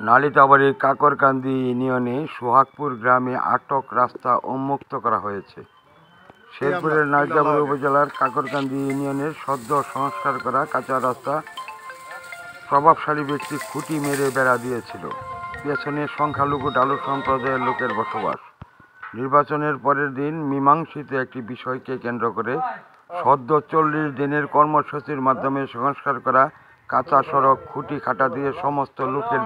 নালিতাবাড়ীর কাকরকান্দি ইউনিয়নে সোহাগপুর গ্রামে আটক রাস্তা উন্মুক্ত করা হয়েছে। শেরপুরের নালিতাবাড়ী উপজেলার কাকরকান্দি ইউনিয়নের সদ্য সংস্কার করা কাঁচা রাস্তা প্রভাবশালী ব্যক্তি খুঁটি মেরে বেড়া দিয়েছিল। পেছনে সংখ্যালঘু ডালু সম্প্রদায়ের লোকের বসবাস। নির্বাচনের পরের দিন মীমাংসিত একটি বিষয়কে কেন্দ্র করে সদ্য 40 দিনের কর্মসূচির মাধ্যমে সংস্কার করা কাঁচা সড়ক খুঁটি কাটা দিয়ে সমস্ত লোকের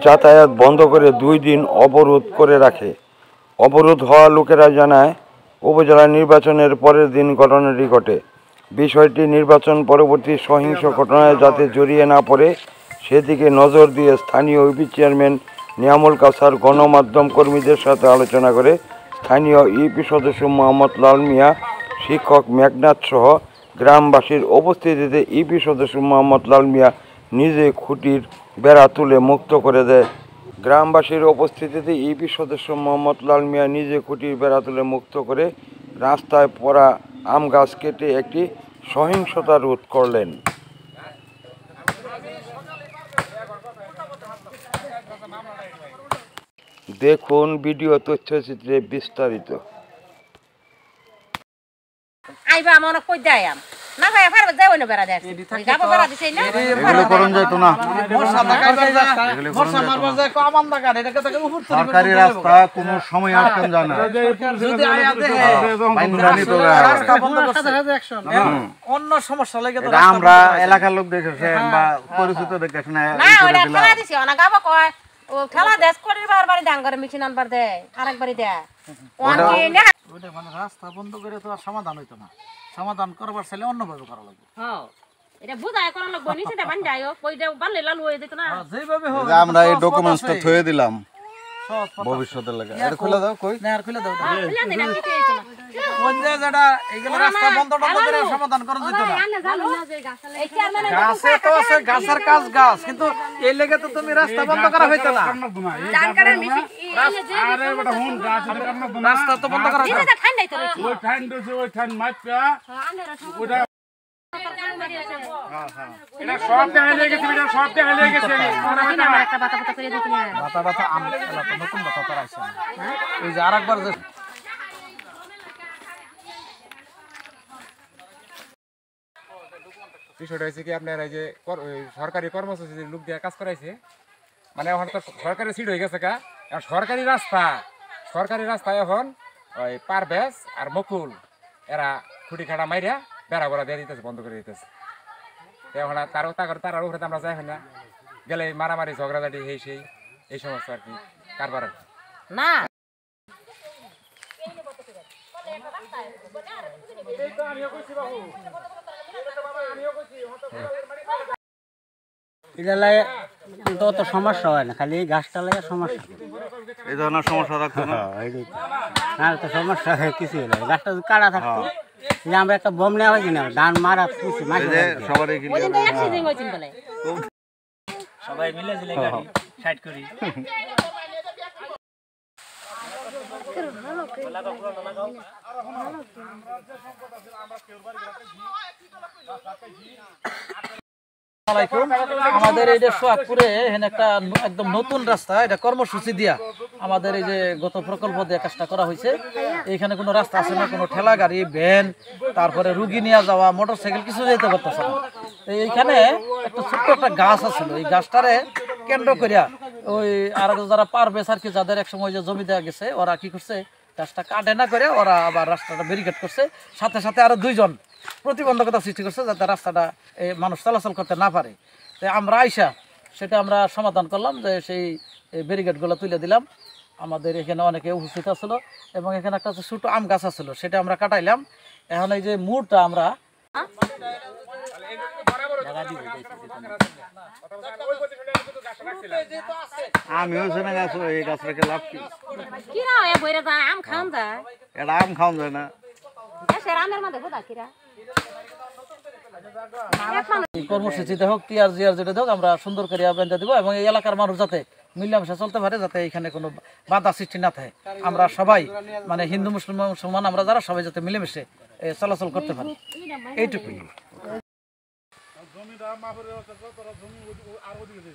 যাতায়াত বন্ধ করে 2 দিন অবরোধ করে রাখে। অবরোধ হওয়া লোকেরা জানায়, উপজেলা নির্বাচনের পরের দিন ঘটনাটি ঘটে। বিষয়টি নির্বাচন পরবর্তী সহিংস ঘটনায় যাতে জড়িয়ে না পড়ে সেদিকে নজর দিয়ে স্থানীয় ইউপি চেয়ারম্যান নিয়ামুল কাসার গণমাধ্যম কর্মীদের সাথে আলোচনা করে স্থানীয় ইউপি সদস্য মোহাম্মদ লাল মিয়া, শিক্ষক মেঘনাথ সহ গ্রামবাসীর উপস্থিতিতে ইউপি সদস্য মোহাম্মদ লাল মিয়া নিজে খুঁটির বেড়া তুলে মুক্ত করে দেয়। গ্রামবাসীর উপস্থিতিতে ইউপি সদস্য মোহাম্মদ লাল মিয়া নিজে খুঁটির বেড়া তুলে মুক্ত করে রাস্তায় পড়া আম গাছ কেটে একটি সহিংসতা রোধ করলেন। দেখুন ভিডিও তথ্যচিত্রে বিস্তারিত। আইবা মনে কই দায়াম না ভাই ফারবে যাই ওনে বেড়া দেখ গাবা বেড়া দিছই না এগুলো করন যাইতো না। বর্ষা লাগাইবার যা বর্ষা মারবার যা কমান টাকা এটা থেকে উপর থেকে সরকারি রাস্তা কোনো সময় আটকান যায় না। যদি আয়া দেহে বাইনরানি তো রাস্তা বন্ধ করতে হবে অ্যাকশন অন্য সমস্যা লাগে তো আমরা এলাকার লোক দেখেছেন বা পরিচিত দেখেছেন না ওটা খেলা দিছি না গাবা কয় ও খেলা দেশ করির বারবার ডাঙ্গরে মিছিন আনবার দে আরেকবারই দে ওয়ানকে না ওটা মানে রাস্তা বন্ধ করে তো আর সমাধান হইতো না। সমাধান করবার চাইলে অন্যভাবে করা লাগবে। হ্যাঁ এটা বুঝায় করা লাগবে নিচে বান যায়ও কইটা বানলে লাল হয়ে যেত না যেভাবে হোক আমরা এই ডকুমেন্টসটা থয়ে দিলাম ভবিষ্যতের লাগা। এটা খুলে দাও কই না আর খুলে দাও খুলে দে না কিছু হইতো না কোন যে যেটা এইগুলো রাস্তা বন্ধ করে সমাধান করা যেত না। আনে জানো না যে গাছলে এই চেয়ারম্যান গাছে তো আছে গাছের কাজ গাছ কিন্তু এই লেগে তো তুমি রাস্তা বন্ধ করা হইতো না। ডাঙ্গরের মিছিন আরে বেটা হুন গাছ এটা কামনা দনা রাস্তা তো বন্ধ করা হইতো না। এটা ঠান্ডাই তো রইছে ওই ঠান দছে ওই ঠান মাইপা আনের ওটা এটা সব দেখাইলে গেছে এটা সব দেখাইলে গেছে একটা বাতা বাতা করে দিতে না বাতা বাতা আম এলা তো নতুন বাতা তো আইছে না। এই যে আরেকবার যে বিষয়টা হয়েছে কি আপনার এই যে সরকারি কর্মসূচি লোক দিয়ে কাজ করাইছে মানে এখন তো সরকারি সিট হয়ে গেছে এখন সরকারি রাস্তা এখন ওই পারভেজ আর মকুল এরা খুঁটি খাটা মাইরা বেড়া বেড়া দিয়ে দিতেছে, বন্ধ করে দিতেছে। এখন তার উপরে আমরা যাই না গেলে মারামারি ঝগড়াঝাটি এই সমস্ত আর কি কারবার না তো সমস্যা হয় না, খালি গাছটা লাগে সমস্যা। এই ধরনের সমস্যা থাকতো না। না তো সমস্যা হয় কিছু হলে গাছটা যদি কাটা থাকতো যে আমরা একটা বম নেওয়া হয়েছি না ধান মারা কিছু সবারই কি ওদিন তো অ্যাক্সিডেন্ট হইছিল বলে সবাই মিলে ঝিলে গাড়ি সাইড করি। আমাদের এই যে সোহাগপুরে এখানে একটা একদম নতুন রাস্তা, এটা কর্মসূচি দিয়া আমাদের এই যে গত প্রকল্প দিয়ে কাজটা করা হয়েছে। এইখানে কোনো রাস্তা আছে না, কোনো ঠেলা গাড়ি ভ্যান তারপরে রুগী নিয়ে যাওয়া মোটরসাইকেল কিছু যেতে পারতেছে না। এইখানে একটা ছোট্ট একটা গাছ আছিল, এই গাছটারে কেন্দ্র করিয়া ওই আর যারা পারবে আর কি যাদের একসময় যে জমি দেওয়া গেছে ওরা কি করছে গাছটা কাটে না করে ওরা আবার রাস্তাটা ব্যারিকেড করছে, সাথে সাথে আরো 2 জন প্রতিবন্ধকতা সৃষ্টি করছে যাতে রাস্তাটা মানুষ চলাচল করতে না পারে। তাই আমরা আইসা সেটা আমরা সমাধান করলাম যে সেই ব্যারিকেডগুলো তুলে দিলাম। আমাদের এখানে অনেকে উপস্থিত আছিল এবং এখানে একটা ছোট আম গাছ আছিল সেটা আমরা কাটাইলাম। এখন এই যে মুড়টা আমরা আমিও শুনে গাছ এই গাছ রেখে লাভ কি? কিরা এ বইরা দা আম খান দা এটা আম খাওয়া যায় না। এসে আমের মধ্যে বোধা কিরা কর্মসূচিতে হোক টিআর জিআর যেটা হোক আমরা সুন্দর করে বেঁধে দেবো এবং এই এলাকার মানুষ যাতে মিলেমিশে চলতে পারে, যাতে এখানে কোনো বাধা সৃষ্টি না থাকে। আমরা সবাই মানে হিন্দু মুসলমান আমরা যারা সবাই যাতে মিলেমিশে চলাচল করতে পারি, এইটুকুই। জমিটা মাফের ব্যবস্থা কর, তোরা জমি আর ওদিকে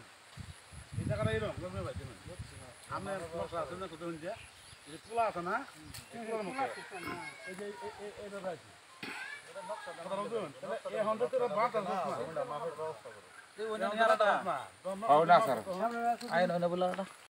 ও না স্যার আইন বলা